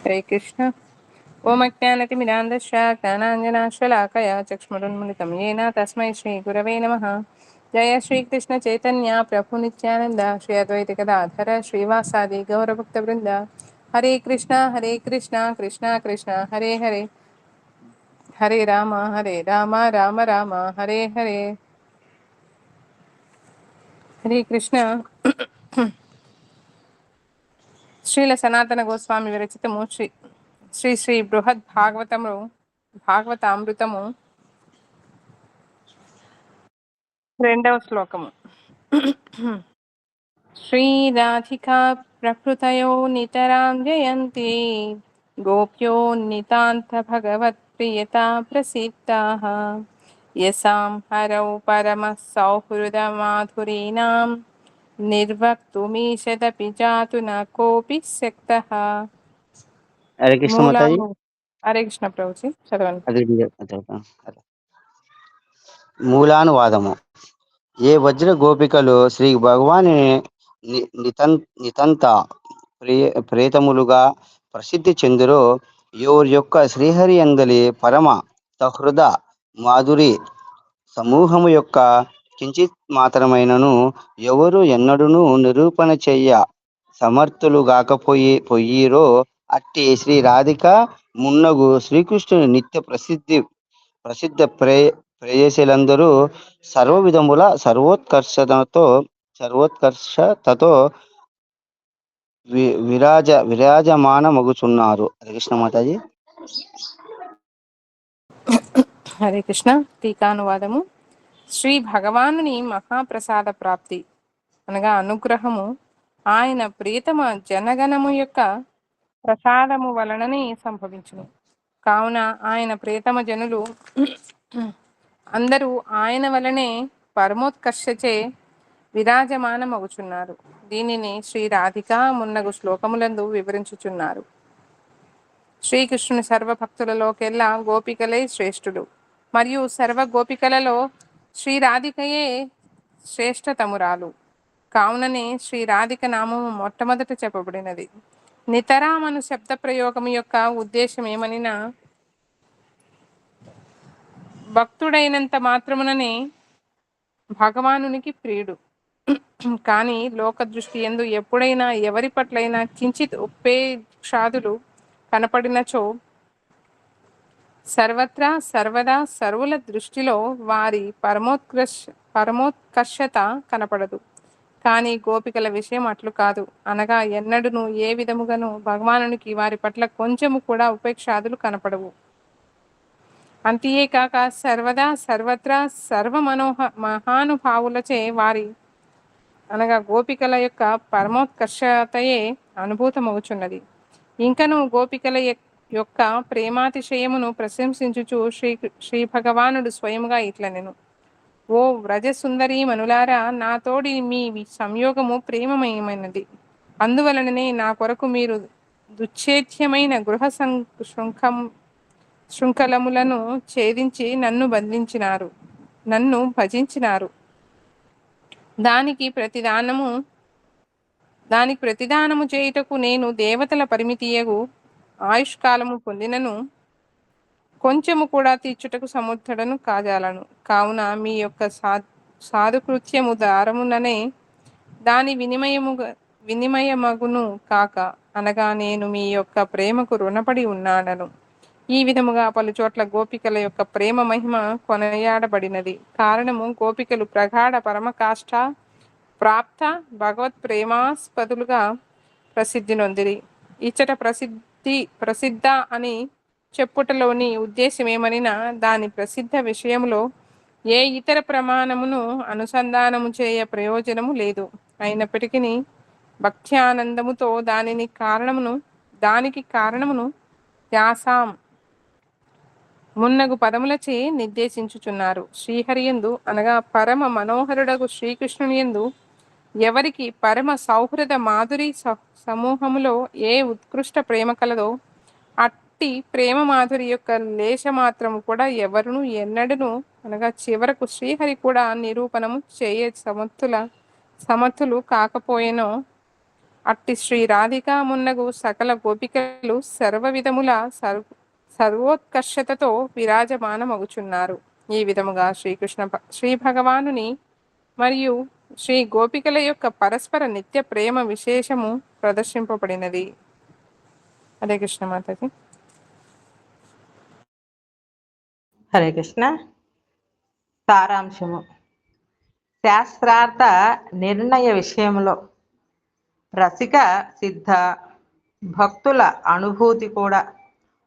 हरे कृष्ण। ओम अज्ञानतिमिरान्धस्य ज्ञानाञ्जनाश्वलाकया चक्षुरुन्मिलितं येन तस्मै श्रीगुरवे नमः। जय श्रीकृष्ण चैतन्य प्रभु नित्यानंद श्री अद्वैत गदाधर श्रीवासादि गौरभक्तवृंद। हरे कृष्ण कृष्ण कृष्ण हरे हरे, हरे राम राम राम हरे हरे। हरे कृष्ण। శ్రీల సనాతన గోస్వామి విరచితము శ్రీ శ్రీ బృహద్ భాగవతము భాగవతామృతము 2వ శ్లోకము. శ్రీరాధికా ప్రకృతయో నితరాం జయంతి గోప్యో నితాంత భగవత్ ప్రియతా ప్రసీతాః యసాం హరౌ పరమ సౌహృద మాధురీనాం నిర్వక్తుమీషదపి జాతు న కోపి శక్తః. హరే కృష్ణ మాతాజీ. హరే కృష్ణ ప్రభుజీ, చదవండి. అది మూలానువాదము. ఏ వజ్ర గోపికలు శ్రీ భగవాని నితంత ప్రేతములుగా ప్రసిద్ధి చెందురో, ఎవరి యొక్క శ్రీహరి అందలి పరమ సహృద మాధురి సమూహము యొక్క కించిత్ మాత్రమైనను ఎవరు ఎన్నడూను నిరూపణ చెయ్య సమర్థులుగాకపోయిరో అట్టి శ్రీ రాధిక మున్నగు శ్రీకృష్ణుని నిత్య ప్రసిద్ధ ప్రేయసులందరూ సర్వ విధముల సర్వోత్కర్షతతో విరాజమానమగుచున్నారు. హరే కృష్ణ మాతాజీ. హరే కృష్ణ. టీకానువాదము. శ్రీ భగవానుని మహాప్రసాద ప్రాప్తి అనగా అనుగ్రహము ఆయన ప్రియతమ జనగణము యొక్క ప్రసాదము వలననే సంభవించును. కావున ఆయన ప్రియతమ జనులు అందరూ ఆయన వలనే పరమోత్కర్షచే విరాజమానమగుచున్నారు. దీనిని శ్రీ రాధిక మున్నగు శ్లోకములందు వివరించుచున్నారు. శ్రీకృష్ణుని సర్వభక్తులలోకెల్లా గోపికలే శ్రేష్ఠులు, మరియు సర్వ గోపికలలో శ్రీ రాధికయే శ్రేష్ఠతమురాలు. కావుననే శ్రీ రాధిక నామము మొట్టమొదట చెప్పబడినది. నితరామను శబ్ద ప్రయోగము యొక్క ఉద్దేశం ఏమనినా, భక్తుడైనంత మాత్రముననే భగవానునికి ప్రియుడు. కానీ లోక దృష్టి యందు ఎప్పుడైనా ఎవరి పట్లైనా కించిత్ ఉపేక్షాదులు కనపడినచో సర్వత్రా సర్వదా సర్వుల దృష్టిలో వారి పరమోత్కర్షత కనపడదు. కానీ గోపికల విషయం అట్లు కాదు. అనగా ఎన్నడూను ఏ విధముగాను భగవానునికి వారి పట్ల కొంచెము కూడా ఉపేక్షాదులు కనపడవు. అంతేకాక సర్వదా సర్వత్రా మహానుభావులచే వారి అనగా గోపికల యొక్క పరమోత్కర్షతయే అనుభూతమవుచున్నది. ఇంకను గోపికల యొక్క ప్రేమాతిశయమును ప్రశంసించుచు శ్రీ భగవానుడు స్వయముగా ఇట్లనెను: ఓ వ్రజసుందరీ మనులారా, నాతోడి మీ సంయోగము ప్రేమమయమైనది. అందువలననే నా కొరకు మీరు దుచ్ఛేద్యమైన గృహ శృంఖలములను ఛేదించి నన్ను భజించినారు. దానికి ప్రతిదానము చేయుటకు నేను దేవతల పరిమితియగు ఆయుష్కాలము పొందినను కొంచెము కూడా తీర్చుటకు సమర్థుడను కాజాలను. కావున మీ యొక్క సాధుకృత్యము దారముననే దాని వినిమయమగును కాక, అనగా నేను మీ యొక్క ప్రేమకు రుణపడి ఉన్నాడను. ఈ విధముగా పలుచోట్ల గోపికల యొక్క ప్రేమ మహిమ కొనయాడబడినది. కారణము, గోపికలు ప్రగాఢ పరమకాష్ఠ ప్రాప్త భగవత్ ప్రేమాస్పదులుగా ప్రసిద్ధి నొందిరి. ఇచ్చట ప్రసిద్ధ అని చెప్పుటలోని ఉద్దేశమేమనినా, దాని ప్రసిద్ధ విషయములో ఏ ఇతర ప్రమాణమును అనుసంధానము చేయ ప్రయోజనము లేదు. అయినప్పటికీ భక్త్యానందముతో దానికి కారణమును యాసాం మున్నగు పదములచే నిర్దేశించుచున్నారు. శ్రీహరియందు అనగా పరమ మనోహరుడగు శ్రీకృష్ణునియందు ఎవరికి పరమ సౌహృద మాధురి సమూహములో ఏ ఉత్కృష్ట ప్రేమ కలదో, అట్టి ప్రేమ మాధురి యొక్క లేశమాత్రము కూడా ఎవరును ఎన్నడను అనగా చివరకు శ్రీహరి కూడా నిరూపణము చేయ సమర్థులు కాకపోయేనో, అట్టి శ్రీ రాధిక మున్నగు సకల గోపికలు సర్వ విధముల సర్వోత్కర్షతతో విరాజమానమగుచున్నారు. ఈ విధముగా శ్రీ భగవానుని మరియు శ్రీ గోపికల యొక్క పరస్పర నిత్య ప్రేమ విశేషము ప్రదర్శింపబడినది. హరే కృష్ణ మాతాజీ. హరే కృష్ణ. సారాంశము: శాస్త్రార్థ నిర్ణయ విషయంలో రసిక సిద్ధ భక్తుల అనుభూతి కూడా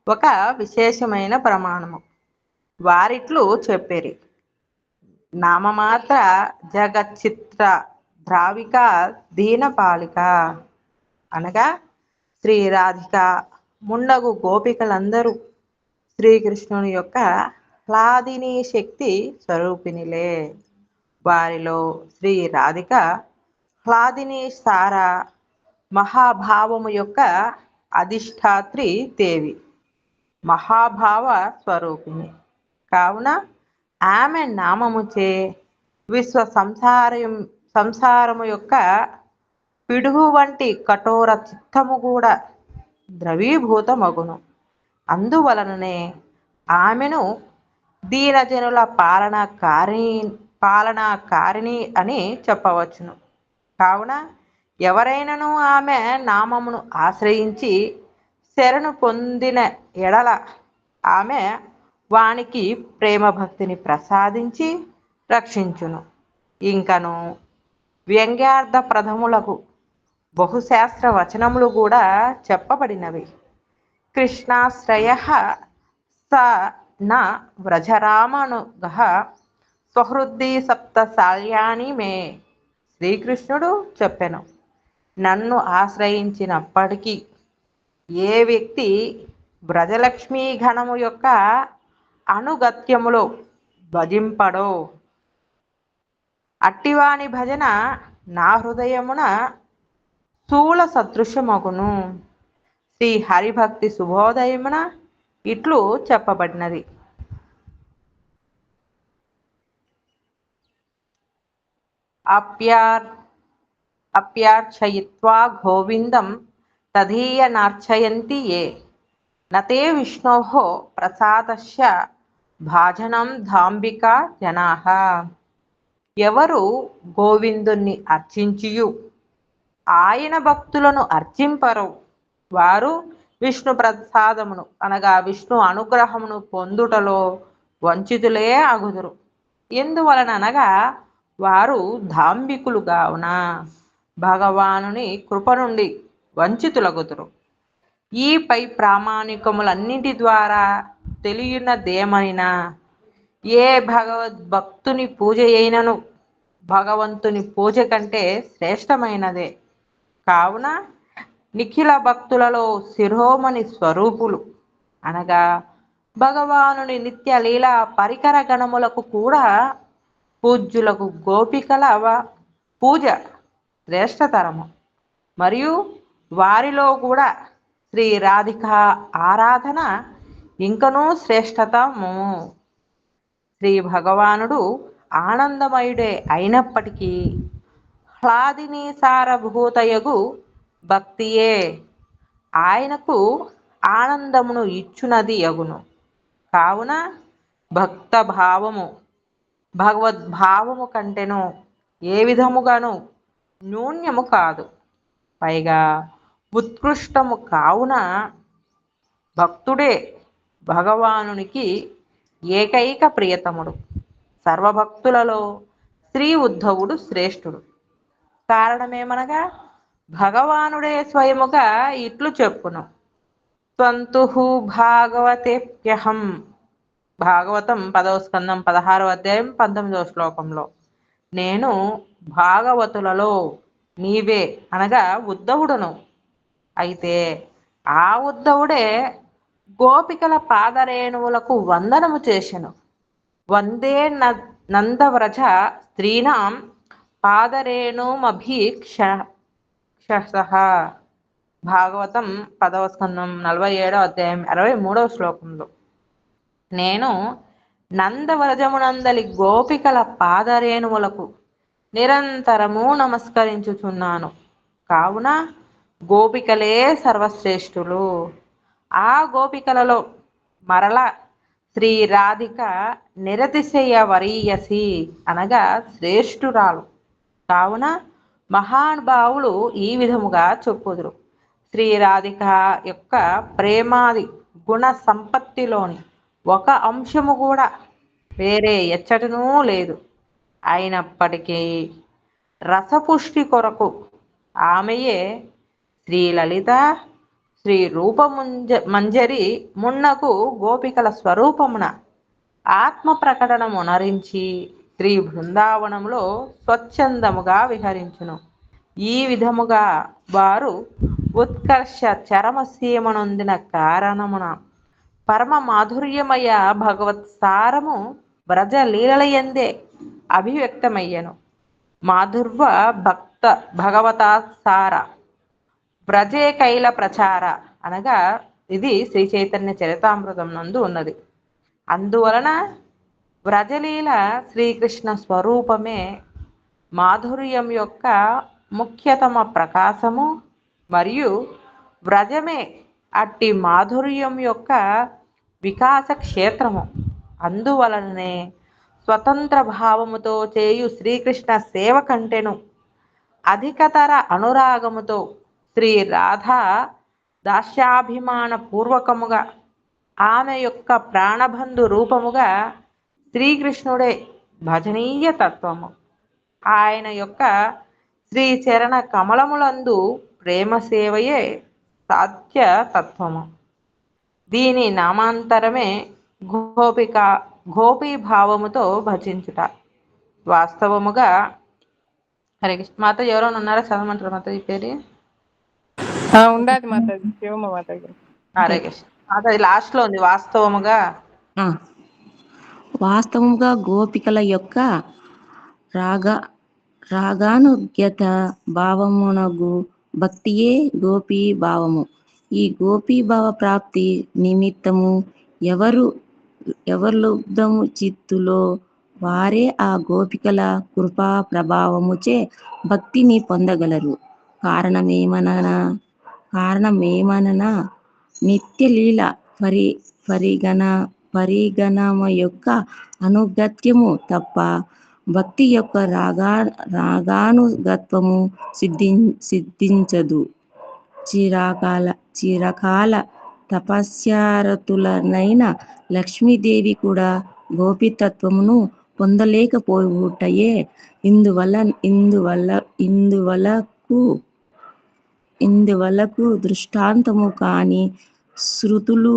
ఒక విశేషమైన ప్రమాణము. వారిట్లు చెప్పేరి: నామమాత్ర జగచ్చిత్ర ద్రావిక దీనపాలిక అనగా శ్రీ రాధిక మున్నగు గోపికలందరూ శ్రీకృష్ణుని యొక్క హ్లాదిని శక్తి స్వరూపిణిలే. వారిలో శ్రీ రాధిక హ్లాదిని సార మహాభావము యొక్క అధిష్టాత్రి దేవి, మహాభావ స్వరూపిణి కావున ఆమె నామముచే విశ్వ సంసారము యొక్క పిడుగు వంటి కఠోర చిత్తము కూడా ద్రవీభూతమగును. అందువలననే ఆమెను దీనజనుల పాలనాకారిణి అని చెప్పవచ్చును. కావున ఎవరైనను ఆమె నామమును ఆశ్రయించి శరణు పొందిన ఎడల ఆమె వానికి ప్రేమ భక్తిని ప్రసాదించి రక్షించును. ఇంకను వ్యంగ్యార్థ ప్రథములకు బహుశాస్త్ర వచనములు కూడా చెప్పబడినవి. కృష్ణాశ్రయ స న వ్రజరామనుగ స్వహృద్ది సప్త శాల్యాని మే. శ్రీకృష్ణుడు చెప్పెను: నన్ను ఆశ్రయించినప్పటికీ ఏ వ్యక్తి వ్రజలక్ష్మీ గణము యొక్క అనుగత్యములో భజింపడో అట్టివాని భజన నా హృదయమున స్థూల సదృశ్యమగును. శ్రీ హరిభక్తి శుభోదయమున ఇట్లు చెప్పబడినది: అప్యార్చయిత్వా గోవిందం తదీయనార్చయంతి ఏ నతే విష్ణోః ప్రసాదస్య భాజనం ధాంబికా జనాః. ఎవరు గోవిందుణ్ణి అర్చించియు ఆయన భక్తులను అర్చింపరు వారు విష్ణు ప్రసాదమును అనగా విష్ణు అనుగ్రహమును పొందుటలో వంచితులే అగుదురు. ఎందువలననగా వారు ధాంబికులు గావున భగవానుని కృప నుండి వంచితులగుదురు. ఈ పై ప్రామాణికములన్నింటి ద్వారా తెలియనదేమైనా ఏ భగవద్భక్తుని పూజ అయినను భగవంతుని పూజ కంటే శ్రేష్టమైనదే. కావున నిఖిల భక్తులలో శిరోమణి స్వరూపులు అనగా భగవానుని నిత్య లీలా పరికర గణములకు కూడా పూజ్యులకు గోపికల పూజ శ్రేష్టతరము. మరియు వారిలో కూడా శ్రీ రాధిక ఆరాధన ఇంకనూ శ్రేష్టతము. శ్రీ భగవానుడు ఆనందమయుడే అయినప్పటికీ హ్లాదిని సారభూతయగు భక్తియే ఆయనకు ఆనందమును ఇచ్చునది యగును. కావున భక్త భావము భగవద్భావము కంటెను ఏ విధముగాను న్యూన్యము కాదు, పైగా ఉత్కృష్టము. కావున భక్తుడే భగవానునికి ఏకైక ప్రియతముడు. సర్వభక్తులలో శ్రీ ఉద్ధవుడు శ్రేష్ఠుడు. కారణమేమనగా భగవానుడే స్వయముగా ఇట్లు చెప్పును: త్వంతుః భాగవతేప్యహం. భాగవతం 10వ స్కందం 16వ అధ్యాయం 19వ శ్లోకంలో నేను భాగవతులలో నీవే అనగా ఉద్ధవుడును. అయితే ఆ ఉద్ధవుడే గోపికల పాదరేణువులకు వందనము చేసెను. వందే నందవ్రజ స్త్రీణాం పాదరేణుమభీక్షసః. భాగవతం 10వ స్కందం 47వ అధ్యాయం 23వ శ్లోకంలో నేను నందవ్రజమునందలి గోపికల పాదరేణువులకు నిరంతరము నమస్కరించుచున్నాను. కావున గోపికలే సర్వశ్రేష్ఠులు. ఆ గోపికలలో మరల శ్రీ రాధిక నిరతిశయ వరీయసి అనగా శ్రేష్ఠురాలు. కావున మహానుభావులు ఈ విధముగా చెప్పుదురు. శ్రీ రాధిక యొక్క ప్రేమాది గుణ సంపత్తిలోని ఒక అంశము కూడా వేరే ఎచ్చటనూ లేదు. అయినప్పటికీ రసపుష్టి కొరకు ఆమెయే శ్రీ లలిత శ్రీ మంజరి మున్నకు గోపికల స్వరూపమున ఆత్మ ప్రకటనమునరించి శ్రీ బృందావనములో స్వచ్ఛందముగా విహరించును. ఈ విధముగా వారు ఉత్కర్ష చరమసీమనొందిన కారణమున పరమ మాధుర్యమయ భగవత్ సారము వ్రజ లీలయందే అభివ్యక్తమయ్యను. మాధుర్వ భక్త భగవతా సార వ్రజే కైల ప్రచార అనగా ఇది శ్రీ చైతన్య చరితామృతం నందు ఉన్నది. అందువలన వ్రజలీల శ్రీకృష్ణ స్వరూపమే మాధుర్యం యొక్క ముఖ్యతమ ప్రకాశము మరియు వ్రజమే అట్టి మాధుర్యం యొక్క వికాస క్షేత్రము. అందువలననే స్వతంత్ర భావముతో చేయు శ్రీకృష్ణ సేవ కంటెను అధికతర అనురాగముతో శ్రీ రాధా దాస్యాభిమాన పూర్వకముగా ఆమె యొక్క ప్రాణబంధు రూపముగా శ్రీకృష్ణుడే భజనీయ తత్వము. ఆయన యొక్క శ్రీ చరణ కమలములందు ప్రేమ సేవయే సాధ్య తత్వము. దీని నామాంతరమే గోపీ భావముతో భజించుట. వాస్తవముగా హరే కృష్ణ. మాత ఎవరైనా ఉన్నారా? చదవమంటారు మాత ఈ పేరు? ఉండాది మాతాజీ, శివమ్మ మాతాజీ. హరే కృష్ణ. మాతాజీ లాస్ట్ లో ఉంది. వాస్తవముగా గోపికల యొక్క రాగానుగ్యత భావమునగు భక్తియే గోపీ భావము. ఈ గోపీ భావ ప్రాప్తి నిమిత్తము ఎవరు చిత్తులో వారే ఆ గోపికల కృపా ప్రభావముచే భక్తిని పొందగలరు. కారణమేమననా నిత్యలీల పరిగణమ యొక్క అనుగత్యము తప్ప భక్తి యొక్క రాగానుగత్వము సిద్ధించదు. చిరకాల తపస్యారతులనైన లక్ష్మీదేవి కూడా గోపితత్వమును పొందలేకపోవుటయే ఇందువలకు దృష్టాంతము. కాని శృతులు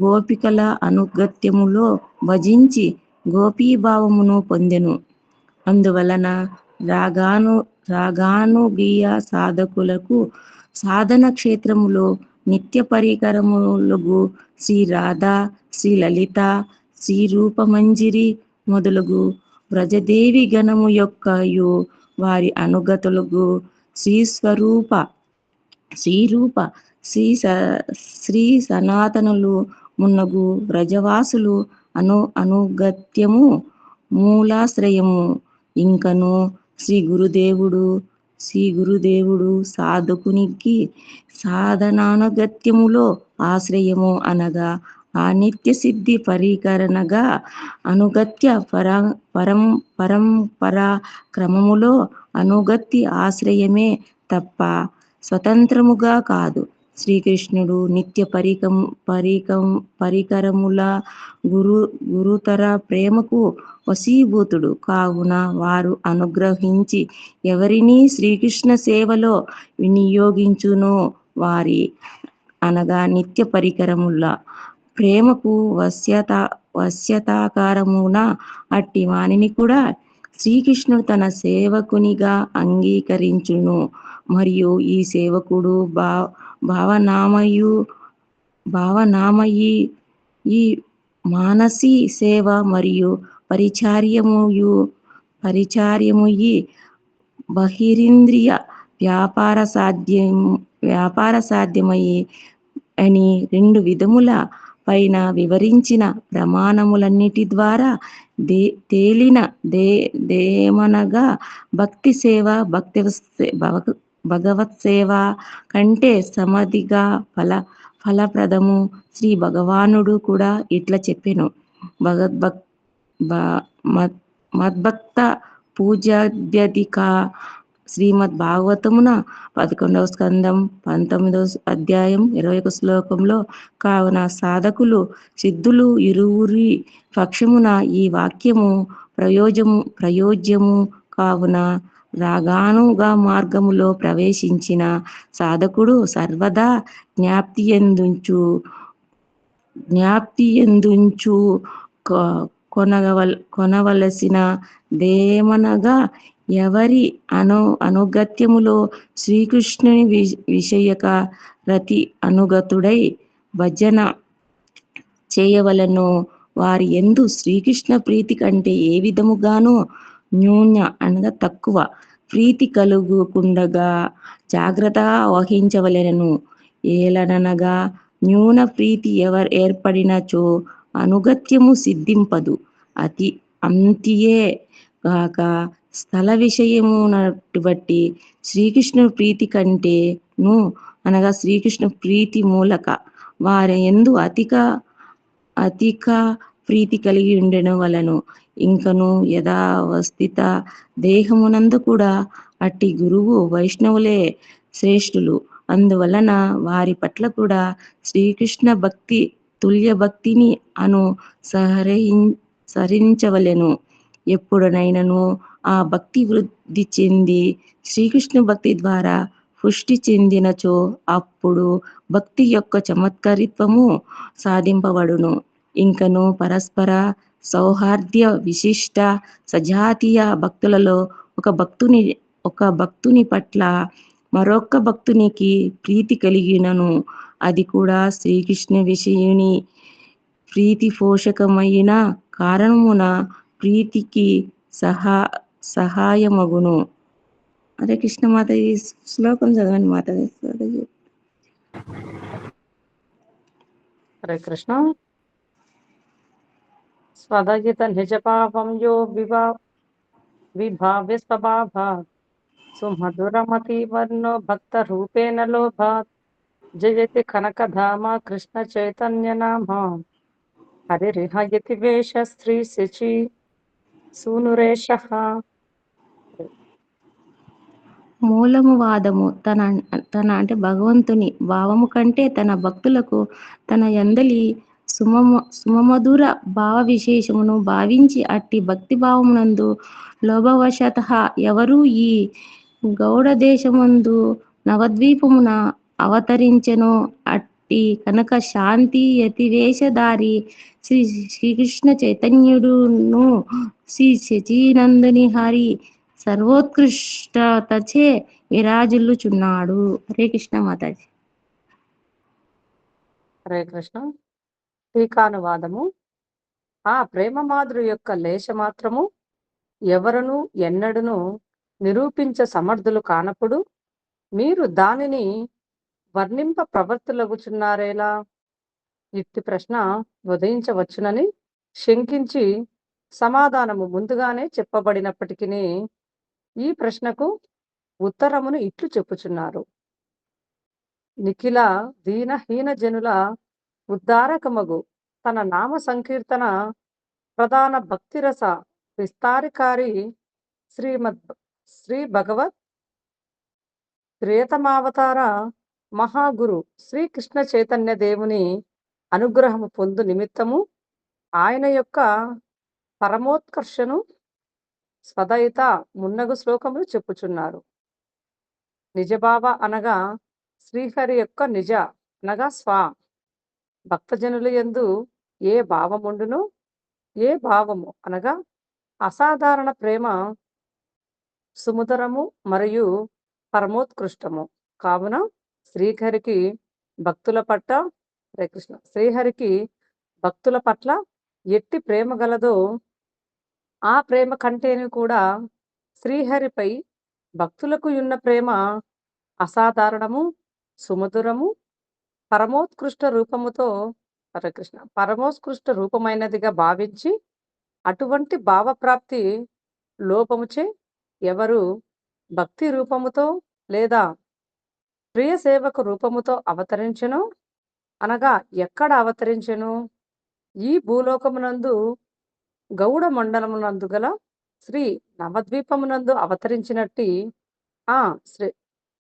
గోపికల అనుగత్యములో భజించి గోపీభావమును పొందెను. అందువలన రాగానుగీయ సాధకులకు సాధన క్షేత్రములో నిత్య పరికరములుగు శ్రీ రాధా, శ్రీ లలిత, శ్రీ రూపమంజిరి మొదలగు వ్రజదేవి గణము యొక్కయు వారి అనుగతులుగు శ్రీ సనాతనులు మున్నగు వ్రజవాసులు అనుగత్యము మూలాశ్రయము. ఇంకను శ్రీ గురుదేవుడు సాధకునికి సాధనానుగత్యములో ఆశ్రయము అనగా ఆ నిత్య సిద్ధి పరికరణగా అనుగత్య పరంపరా క్రమములో అనుగత్తి ఆశ్రయమే తప్ప స్వతంత్రముగా కాదు. శ్రీకృష్ణుడు నిత్య పరికరముల గురుతర ప్రేమకు వశీభూతుడు కావున వారు అనుగ్రహించి ఎవరిని శ్రీకృష్ణ సేవలో వినియోగించునో వారి అనగా నిత్య పరికరముల ప్రేమకు వశ్యతాకారమున అట్టి వానిని కూడా శ్రీకృష్ణుడు తన సేవకునిగా అంగీకరించును. మరియు ఈ సేవకుడు భావనామయి ఈ మానసీ సేవ మరియు పరిచార్యముయి బహిరింద్రియ వ్యాపార సాధ్యమయి అని రెండు విధముల పైన వివరించిన ప్రమాణములన్నిటి ద్వారా తేలిన దేమనగా భక్తి సేవ భగవత్ సేవ కంటే సమధిగా ఫలప్రదము. శ్రీ భగవానుడు కూడా ఇట్లా చెప్పెను. భగద్భక్ బ- మద్- మద్భక్త పూజాభ్యధిక శ్రీమద్ భాగవతమున 11వ స్కందం 19వ అధ్యాయం 21 శ్లోకంలో, కావున సాధకులు సిద్ధులు ఇరువురి పక్షమున ఈ వాక్యము ప్రయోజ్యము కావున రాగానుగా మార్గములో ప్రవేశించిన సాధకుడు సర్వదా జ్ఞాప్తియందుంచు కొనవలసిన దేమనగా ఎవరి అనుగత్యములో శ్రీకృష్ణుని విషయక రతి అనుగతుడై భజన చేయవలనో వారి యందు శ్రీకృష్ణ ప్రీతి కంటే ఏ విధముగానో అనగా తక్కువ ప్రీతి కలుగుకుండగా జాగ్రత్త వహించవలెను. ఏలననగా న్యూన ప్రీతి ఏర్పడినచో అనుగత్యము సిద్ధింపదు. అంతియే గాక స్థల విషయమునటువంటి శ్రీకృష్ణుని ప్రీతి కంటేను అనగా శ్రీకృష్ణ ప్రీతి మూలక వారి యందు అధిక ప్రీతి కలిగి ఉండెను వలను. ఇంకను యథావస్థిత దేహమునందు కూడా అట్టి గురువు వైష్ణవులే శ్రేష్ఠులు. అందువలన వారి పట్ల కూడా శ్రీకృష్ణ భక్తి తుల్య భక్తిని సరించవలెను. ఎప్పుడనైనను ఆ భక్తి వృద్ధి చెంది శ్రీకృష్ణ భక్తి ద్వారా పుష్టి చెందినచో అప్పుడు భక్తి యొక్క చమత్కారిత్వము సాధింపబడును. ఇంకను పరస్పర సౌహార్ద్య విశిష్ట సజాతీయ భక్తులలో ఒక భక్తుని పట్ల మరొక భక్తునికి ప్రీతి కలిగినను అది కూడా శ్రీకృష్ణ విషయుని ప్రీతి పోషకమైన కారణమున ప్రీతికి సహాయమగును. హరే కృష్ణ మాతాజీ. శ్లోకం చదవండి మాతాజీ. హరే కృష్ణ. స్వదగిత నిజ పాపం యో విభావ్య స్వభావాత్ సుమధురమతి వర్ణో భక్త రూపేణ లోభాత్ జయతి కనకధామ కృష్ణ చైతన్య నామ హరిరిహయతి వేష స్త్రీ శచి సూనురేష. మూలము వాదము తన అంటే భగవంతుని భావము కంటే తన భక్తులకు తన యందలి సుమమధుర భావ విశేషమును భావించి అట్టి భక్తి భావమునందు లోభవశత ఎవరు ఈ గౌడ దేశమందు నవద్వీపమున అవతరించెనో అట్టి కనుక శాంతి యతివేషధారి శ్రీకృష్ణ చైతన్యుడును శ్రీ శచీనందుని హరి సర్వోత్కృష్టతచే విరాజిల్లుచున్నాడు. హరే కృష్ణ మాతాజీ. హరే కృష్ణ. టీకానువాదము. ఆ ప్రేమ మాధురు యొక్క లేశ మాత్రము ఎవరును ఎన్నడును నిరూపించ సమర్థులు కానప్పుడు మీరు దానిని వర్ణింప ప్రవర్తులగుచున్నారేలా? ఇట్టి ప్రశ్న ఉదయించవచ్చునని శంకించి సమాధానము ముందుగానే చెప్పబడినప్పటికీ ఈ ప్రశ్నకు ఉత్తరమును ఇట్లు చెప్పుచున్నారు. నిఖిల దీనహీన జనుల ఉద్ధారకమగు తన నామ సంకీర్తన ప్రధాన భక్తిరస విస్తారికారి శ్రీ భగవత్ ప్రియతమావతార మహాగురు శ్రీకృష్ణ చైతన్య దేవుని అనుగ్రహము పొందు నిమిత్తము ఆయన యొక్క పరమోత్కర్షను స్వదయిత మున్నగు శ్లోకములు చెప్పుచున్నారు. నిజభావ అనగా శ్రీహరి యొక్క నిజ అనగా స్వ భక్తజనుల యందు ఏ భావముండును, ఏ భావము అనగా అసాధారణ ప్రేమ సుముదరము మరియు పరమోత్కృష్టము కావున శ్రీహరికి భక్తుల పట్ల హరే కృష్ణ శ్రీహరికి భక్తుల పట్ల ఎట్టి ప్రేమ గలదో ఆ ప్రేమ కంటేను కూడా శ్రీహరిపై భక్తులకు ఉన్న ప్రేమ అసాధారణము, సుమధురము, పరమోత్కృష్ట రూపముతో హరే కృష్ణ పరమోత్కృష్ట రూపమైనదిగా భావించి అటువంటి భావప్రాప్తి లోపముచే ఎవరు భక్తి రూపముతో లేదా ప్రియ సేవకు రూపముతో అవతరించెను అనగా ఎక్కడ అవతరించెను? ఈ భూలోకమునందు గౌడ మండలమునందు గల శ్రీ నవద్వీపమునందు అవతరించినట్టి ఆ శ్రీ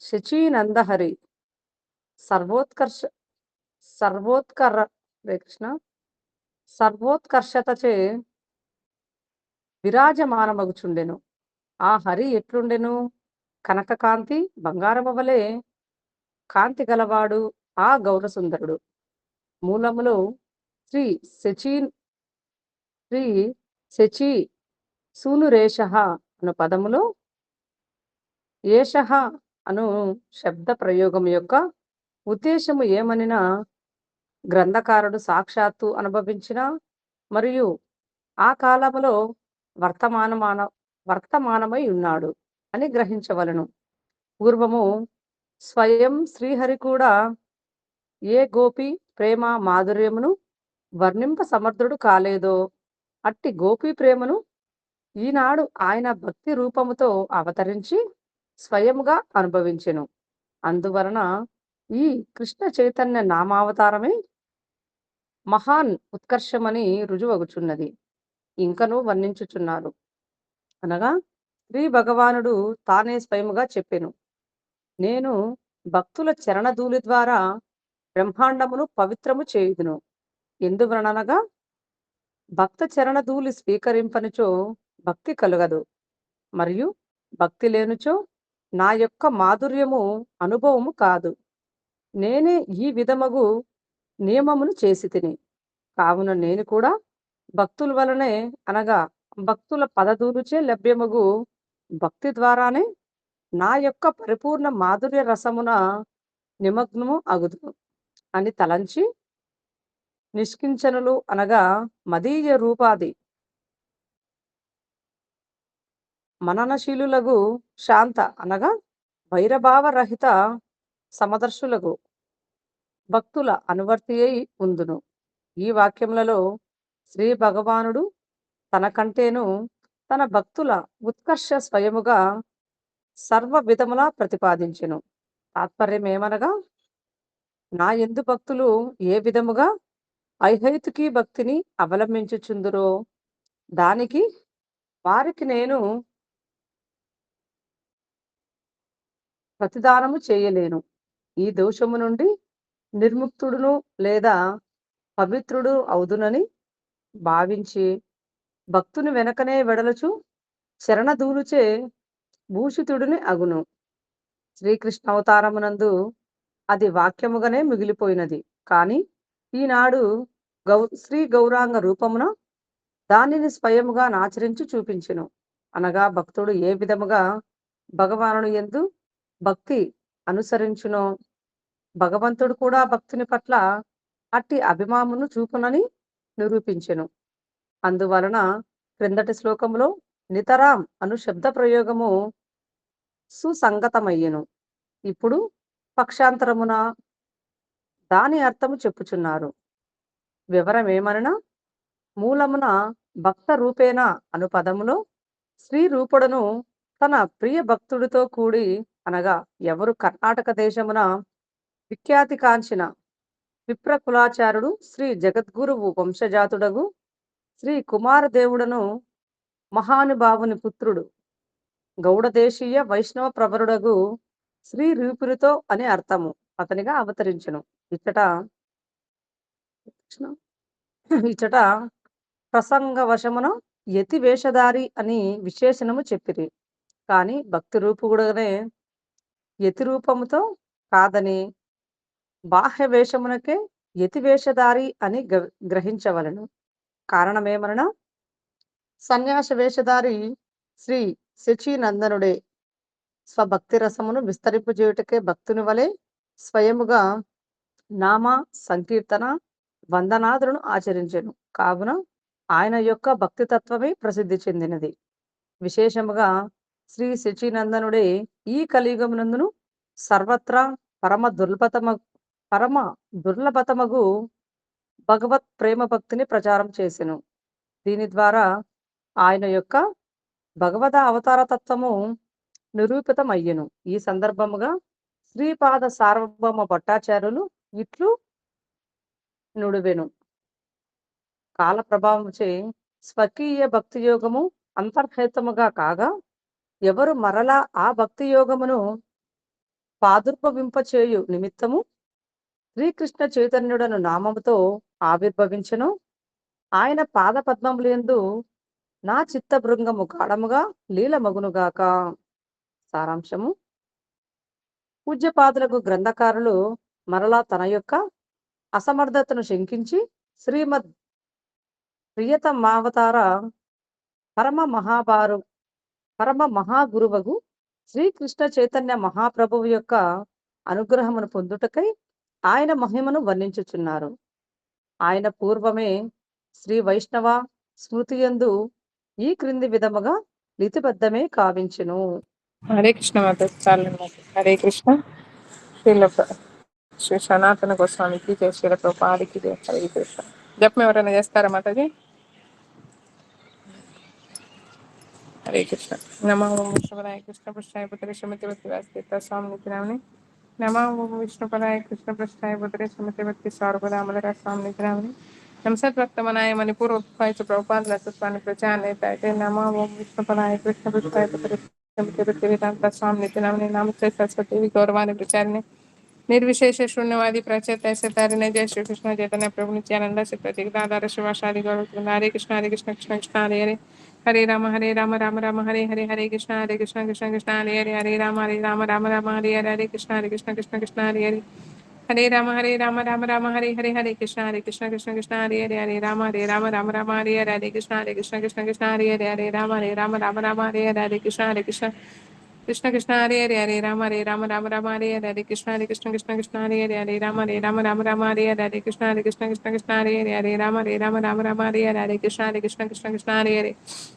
శచీనందహరి సర్వోత్కర్ష సర్వోత్కర హరే కృష్ణ సర్వోత్కర్షతచే విరాజమానమగుచుండెను. ఆ హరి ఎట్లుండెను? కనకకాంతి బంగారము వలె కాంతి గలవాడు ఆ గౌరసుందరుడు. మూలములో శ్రీ శ్రీ శచి సూనురేష అను పదములో ఏష అను శబ్ద ప్రయోగం యొక్క ఉద్దేశము ఏమనినా గ్రంథకారుడు సాక్షాత్తు అనుభవించిన మరియు ఆ కాలములో వర్తమానమై ఉన్నాడు అని గ్రహించవలను. పూర్వము స్వయం శ్రీహరి కూడా ఏ గోపి ప్రేమ మాధుర్యమును వర్ణింప సమర్థుడు కాలేదో అట్టి గోపి ప్రేమను ఈనాడు ఆయన భక్తి రూపముతో అవతరించి స్వయముగా అనుభవించెను. అందువలన ఈ కృష్ణ చైతన్య నామావతారమే మహాన్ ఉత్కర్షమని రుజువగుచున్నది. ఇంకను వర్ణించుచున్నారు. అనగా శ్రీ భగవానుడు తానే స్వయముగా చెప్పెను, నేను భక్తుల చరణధూళి ద్వారా బ్రహ్మాండమును పవిత్రము చేయుదును. ఎందువలనగా భక్త చరణధూళి స్వీకరింపనిచో భక్తి కలుగదు, మరియు భక్తి లేనుచో నా యొక్క మాధుర్యము అనుభవము కాదు. నేనే ఈ విధమగు నియమమును చేసి తిని, కావున నేను కూడా భక్తుల వలనే అనగా భక్తుల పదధూలుచే లభ్యమగు భక్తి ద్వారానే నా యొక్క పరిపూర్ణ మాధుర్య రసమున నిమగ్నము అగుదును అని తలంచి నిష్కించనులు అనగా మదీయ రూపాది మననశీలులగు శాంత అనగా వైరభావ రహిత సమదర్శులకు భక్తుల అనువర్తి అయి ఉందును. ఈ వాక్యములలో శ్రీ భగవానుడు తనకంటేను తన భక్తుల ఉత్కర్ష స్వయముగా సర్వ విధములా ప్రతిపాదించెను. తాత్పర్యమేమనగా నా యందు భక్తులు ఏ విధముగా ఐహైతుకీ భక్తిని అవలంబించుచుందురో దానికి వారికి నేను ప్రతిదానము చేయలేను. ఈ దోషము నుండి నిర్ముక్తుడును లేదా పవిత్రుడు అవుదునని భావించి భక్తుని వెనకనే వెడలుచు శరణధూలుచే భూషితుడిని అగును. శ్రీకృష్ణ అవతారమునందు అది వాక్యముగానే మిగిలిపోయినది. కానీ ఈనాడు శ్రీ గౌరాంగ రూపమున దానిని స్వయముగా ఆచరించి చూపించెను. అనగా భక్తుడు ఏ విధముగా భగవానుని యందు భక్తి అనుసరించునో భగవంతుడు కూడా భక్తుని పట్ల అట్టి అభిమానమును చూపునని నిరూపించెను. అందువలన క్రిందటి శ్లోకములో నితరాం అను శబ్ద ప్రయోగము సుసంగతమయ్యెను. ఇప్పుడు పక్షాంతరమున దాని అర్థము చెప్పుచున్నారు. వివరమేమనగా మూలమున భక్త రూపేణ అను పదములో శ్రీ రూపుడను తన ప్రియ భక్తుడితో కూడి అనగా ఎవరు కర్ణాటక దేశమున విఖ్యాతి కాంచిన విప్రకులాచారుడు శ్రీ జగద్గురువు వంశజాతుడగు శ్రీ కుమారదేవుడను మహానుభావుని పుత్రుడు గౌడదేశీయ వైష్ణవ ప్రవరుడగు శ్రీ రూపునితో అని అర్థము అతనిగా అవతరించెను. ఇచ్చట ప్రసంగవశమున యతి వేషధారి అని విశేషణము చెప్పిరి. కానీ భక్తి రూపుడుగానే యతి రూపముతో కాదని బాహ్య వేషమునకే యతి వేషధారి అని గ్రహించవలను. కారణమేమనగా సన్యాస వేషధారి శ్రీ శచీనందనుడే స్వభక్తి రసమును విస్తరింపు చేయుటకే భక్తుని వలె స్వయముగా నామ సంకీర్తన వందనాదులను ఆచరించెను. కావున ఆయన యొక్క భక్తి తత్వమే ప్రసిద్ధి చెందినది. విశేషముగా శ్రీ శచీనందనుడే ఈ కలియుగమునందును సర్వత్రా పరమ దుర్లభతమగు భగవత్ ప్రేమ భక్తిని ప్రచారం చేసెను. దీని ద్వారా ఆయన యొక్క భగవద అవతార తత్వము నిరూపితమయ్యెను. ఈ సందర్భముగా శ్రీపాద సార్వభౌమ భట్టాచార్యులు ఇట్లు నుడివెను. కాల ప్రభావముచే స్వకీయ భక్తి యోగము అంతర్హితముగా కాగా ఎవరు మరలా ఆ భక్తి యోగమును పాదుర్భవింపచేయు నిమిత్తము శ్రీకృష్ణ చైతన్యుడను నామముతో ఆవిర్భవించెను. ఆయన పాద పద్మములందు నా చిత్త బృంగము గాఢముగా లీలమగునుగాక. సారాంశము: పూజ్యపాదులకు గ్రంథకారులు మరలా తన యొక్క అసమర్థతను శంకించి శ్రీమద్ ప్రియతమావతార పరమ మహాగురువగు శ్రీకృష్ణ చైతన్య మహాప్రభువు యొక్క అనుగ్రహమును పొందుటకై ఆయన మహిమను వర్ణించుచున్నారు. ఆయన పూర్వమే శ్రీ వైష్ణవ స్మృతియందు ఈ క్రింది విధముగా లితిబద్ధమే కావించును. హరే కృష్ణ మాతాజీ. చాలండి మాతాజీ. హరే కృష్ణ. శ్రీల శ్రీ సనాతన గోస్వామికి జయ, శ్రీల ప్రభుపాదికి జయ. హరే కృష్ణ. జపం ఎవరైనా చేస్తారా మాతాజీ? హరే కృష్ణ. నమో విష్ణుపదాయ కృష్ణ పృష్ఠాయ పుత్రే శ్రీమతి భక్తి వాసుదేవ స్వామి నిత్యనామని. నమో విష్ణుపదాయ కృష్ణ పృష్ఠాయ పుత్రే శ్రీమతి భక్తి సార్వదామోదర స్వామి నిత్యనామని. నమసద్భక్తమనాయ మణిపూర్ ఉపయోగించ ప్రభుపాద తత్వాన్ని ప్రచారనేత అయితే నమో విష్ణుపదాయ కృష్ణ పృష్ఠాయ పుత్రే శ్రీమతి భక్తి వేదాంత స్వామి నిత్యనామని. నమస్తే సరస్వతి గౌరవాన్ని ప్రచారిణి निर्विशेष शून्यवादी प्रचेत ऐसे तारिणे जय श्री कृष्ण चैतन्य प्रभु नित्यानंद से प्रतीक दादा शिवाशादि गौरव हरे Krishna Krishna Krishna Hare Hare Hare Ram Ram Ram Hare Hare Hare Krishna Krishna Krishna Hare Hare Hare Ram Ram Ram Hare Hare Hare Krishna Krishna Krishna Hare Hare Hare Ram Ram Hare Hare Hare Krishna Krishna Krishna Hare Hare Hare Ram Ram Hare Hare Hare Krishna Krishna Krishna Hare Hare Hare Ram Ram Hare Hare Hare Krishna Krishna Krishna Hare Hare Hare Ram Ram Hare Hare Hare Krishna Krishna Krishna Hare Hare Hare Ram Ram Hare Hare Hare Krishna Krishna Krishna Hare Hare Hare Ram Ram Hare Hare Hare Krishna Krishna Krishna Hare Hare Hare Ram Ram Hare Hare Hare Krishna Krishna Krishna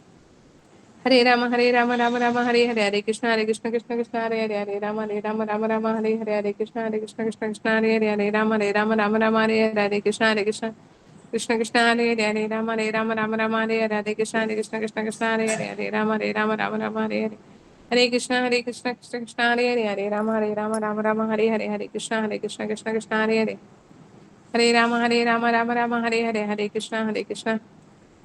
Hare Hare Hare Ram Ram Hare Hare Hare Krishna Krishna Krishna Hare Hare Hare Ram Ram Hare Hare Hare Krishna Krishna Krishna Krishna Hare Hare Hare Ram Ram Hare Hare Hare Krishna Krishna Krishna Hare Hare Hare Ram Ram Hare Hare Hare Krishna Krishna Krishna Hare Hare Hare Ram Ram Hare Hare Hare Krishna Krishna Krishna Hare Hare Hare Ram Ram Hare Hare Hare Krishna Krishna Krishna Hare Hare Hare Ram Ram Hare Hare Hare Krishna Krishna Krishna Hare Hare Hare Ram Ram Hare Hare Hare Krishna Krishna Krishna Hare Hare Hare Ram Ram Hare Hare Hare Krishna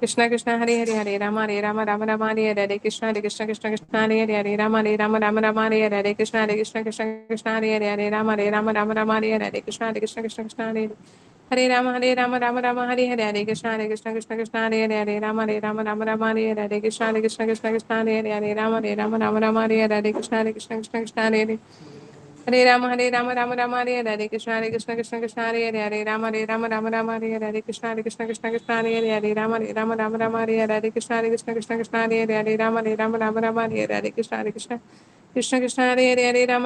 Krishna Krishna Hare Hare Ram Hare Hare Hare Krishna Krishna Krishna Hare Hare Hare Ram Ram Hare Hare Hare Krishna Krishna Krishna Hare Hare Hare Ram Ram Hare Hare Hare Krishna Krishna Krishna Hare Hare Hare Ram Hare Hare Hare Krishna Krishna Krishna Hare Hare Hare Ram Ram Hare Hare Hare Krishna Krishna Krishna Hare Hare Hare Ram Ram Hare Hare Hare Krishna Krishna Krishna Hare Hare Hare Ram Ram Hare Hare Hare Krishna Krishna Krishna Hare Hare Hare Ram Ram Hare Hare Hare Krishna Krishna Krishna Hare Hare Hare Ram Ram Hare Hare Hare Krishna Krishna Krishna Hare Hare Hare Ram Ram Hare Hare Hare Krishna Krishna Krishna Hare Hare Hare Ram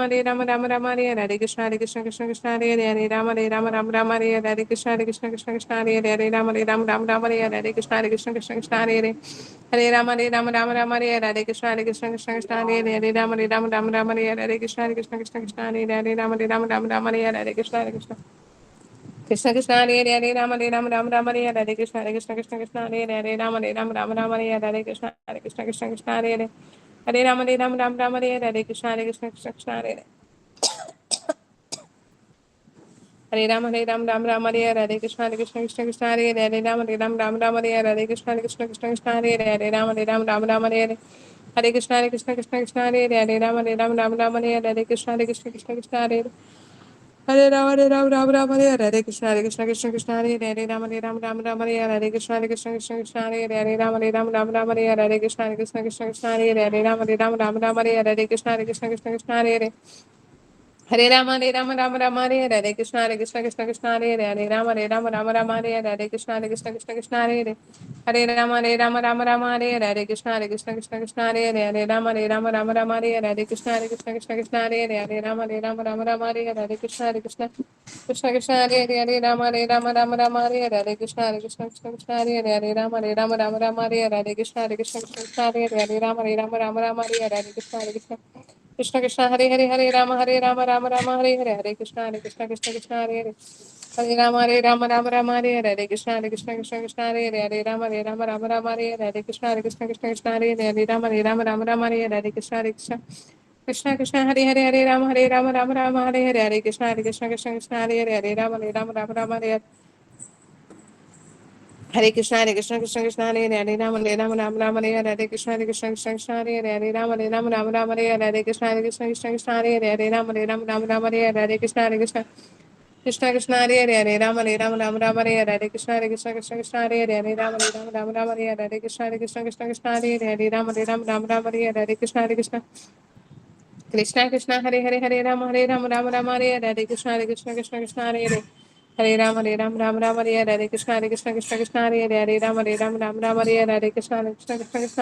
Ram Hare Hare Hare Krishna Krishna Krishna Hare Hare Hare Ram Ram Hare Hare Hare Krishna Krishna Krishna Hare Hare Hare Ram Ram Hare Hare Hare Krishna Krishna Krishna Hare Hare Hare Ram Ram Hare Hare Hare Krishna Krishna Krishna Hare Hare Hare Ram Ram Hare Hare Hare Krishna Krishna Krishna Hare Hare Hare Ram Ram Hare Hare Hare Krishna Krishna Krishna Hare Hare Hare Ram Ram Hare Hare Hare Krishna Krishna Krishna Hare Hare Hare Ram Ram Hare Hare Hare Krishna Krishna Krishna Hare Hare Hare Ram Ram Hare Hare Hare Krishna Krishna Hare Hare Hare Ram Ram Hare Hare Hare Krishna Krishna Hare Hare Ram Hare Hare Hare Krishna Krishna Hare Hare Ram Ram Hare Hare Hare Krishna Krishna Hare Hare Hare Ram Ram Hare Hare Hare Krishna Krishna Hare Hare Ram Ram Hare Hare Hare Krishna Krishna Hare Hare Hare Ram Ram Hare Hare Hare Krishna Krishna Hare Hare Hare Ram Ram Hare Hare Hare Krishna Krishna Hare Hare Hare Ram Ram Hare Hare Hare Krishna Krishna Hare Hare Hare Ram Ram Hare Hare Hare Krishna Krishna Hare Hare Hare Ram Ram Hare Hare Hare Krishna Krishna Hare Hare Hare Ram Ram Hare Hare Hare Krishna Krishna Hare Hare Hare Ram Ram Hare Hare Hare Krishna Krishna Hare Hare Hare Ram Ram Hare Hare Hare Krishna Hare Hare Hare Ram Ram Hare Hare Hare Krishna Krishna Hare Hare Hare Ram Hare Hare Hare Krishna Hare Hare Hare Ram Ram Hare Hare Hare Krishna Krishna Hare Hare Hare Ram Ram Hare Hare Hare Krishna Krishna Krishna Hare Hare Hare Rama Rama Hare Hare Hare Krishna Krishna Krishna Hare Hare Hare Rama Rama Hare Hare Krishna Krishna Hare Hare Rama Rama Hare Hare Krishna Krishna Krishna Hare Hare Rama Rama Hare Hare Krishna Krishna Krishna Hare Hare Rama Hare Hare Krishna Krishna Krishna Hare Hare Rama Hare Hare Krishna Krishna Krishna Hare Hare Rama Hare Hare Krishna Krishna Krishna Hare Hare Rama Hare Hare Krishna Krishna Krishna Krishna Hare Hare Hare Rama Hare Hare Krishna Krishna Hare Hare Hare Rama Hare Hare Krishna Krishna Hare Hare Rama Hare Hare Krishna Hare Hare Rama Hare Hare Krishna Hare Hare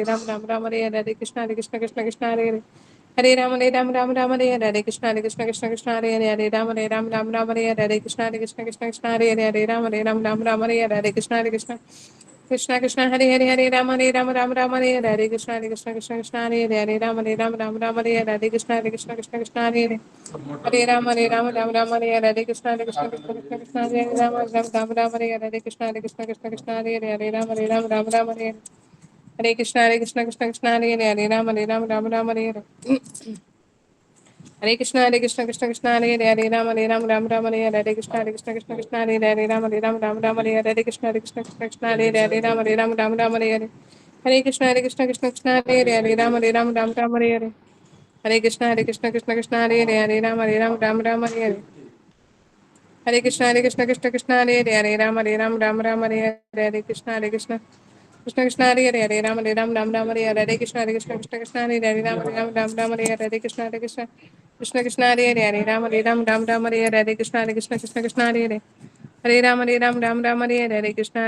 Hare Rama Hare Krishna Hare Hare Rama Hare Hare Krishna Hare Hare Rama Hare Hare Krishna Rama Hare Hare Krishna Rama Hare Hare Krishna Hare Hare Rama Hare Hare Krishna Rama Hare Hare Krishna Hare Hare Rama Hare Krishna Hare Hare Rama Hare Hare Hare Krishna Rama Hare Krishna Hare Hare Rama Hare Krishna Hare Rama Hare Hare Krishna Rama Hare Hare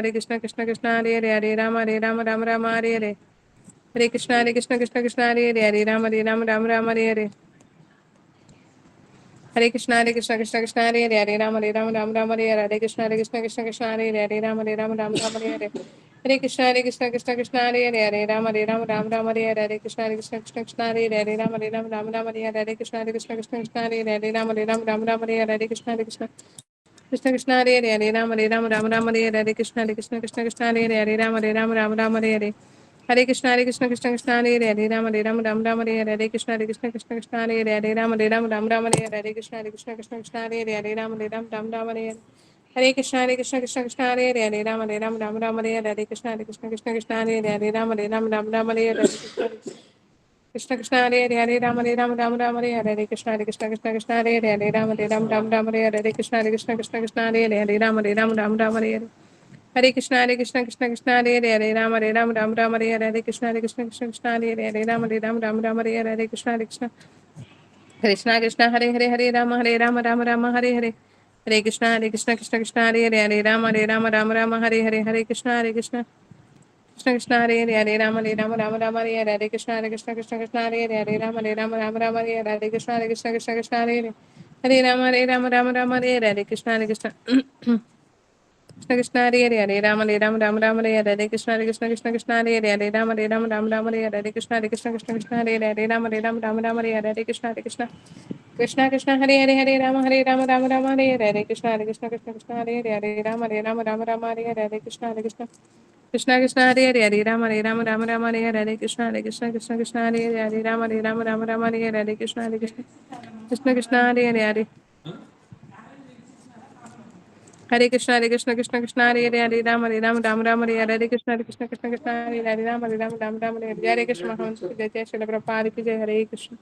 Hare Krishna Rama Hare Hare Krishna Hare Rama Hare Krishna Hare Rama Hare Krishna Rama Hare Krishna Hare Rama Hare Krishna Hare Rama Hare Krishna Hare Rama Hare Krishna Hare Rama Hare Hare Krishna Hare Rama Hare Krishna Hare Rama Hare Krishna Hare Rama Hare Krishna Hare Rama Hare Krishna Hare Krishna Hare Krishna Hare Hare Rama Hare Krishna Hare Rama Hare Krishna Krishna Hare Rama Hare Krishna Rama Hare Krishna Rama Hare Krishna Hare Krishna Rama Hare Krishna Hare Krishna Rama Hare Krishna Rama Hare Krishna Hare Krishna Hare Rama Hare Krishna Hare Rama Hare Krishna Hare Krishna Hare Rama Hare Rama Hare Hare Hare Krishna Hare Krishna Krishna Krishna Hare Rama Hare Rama Hare Hare Hare Krishna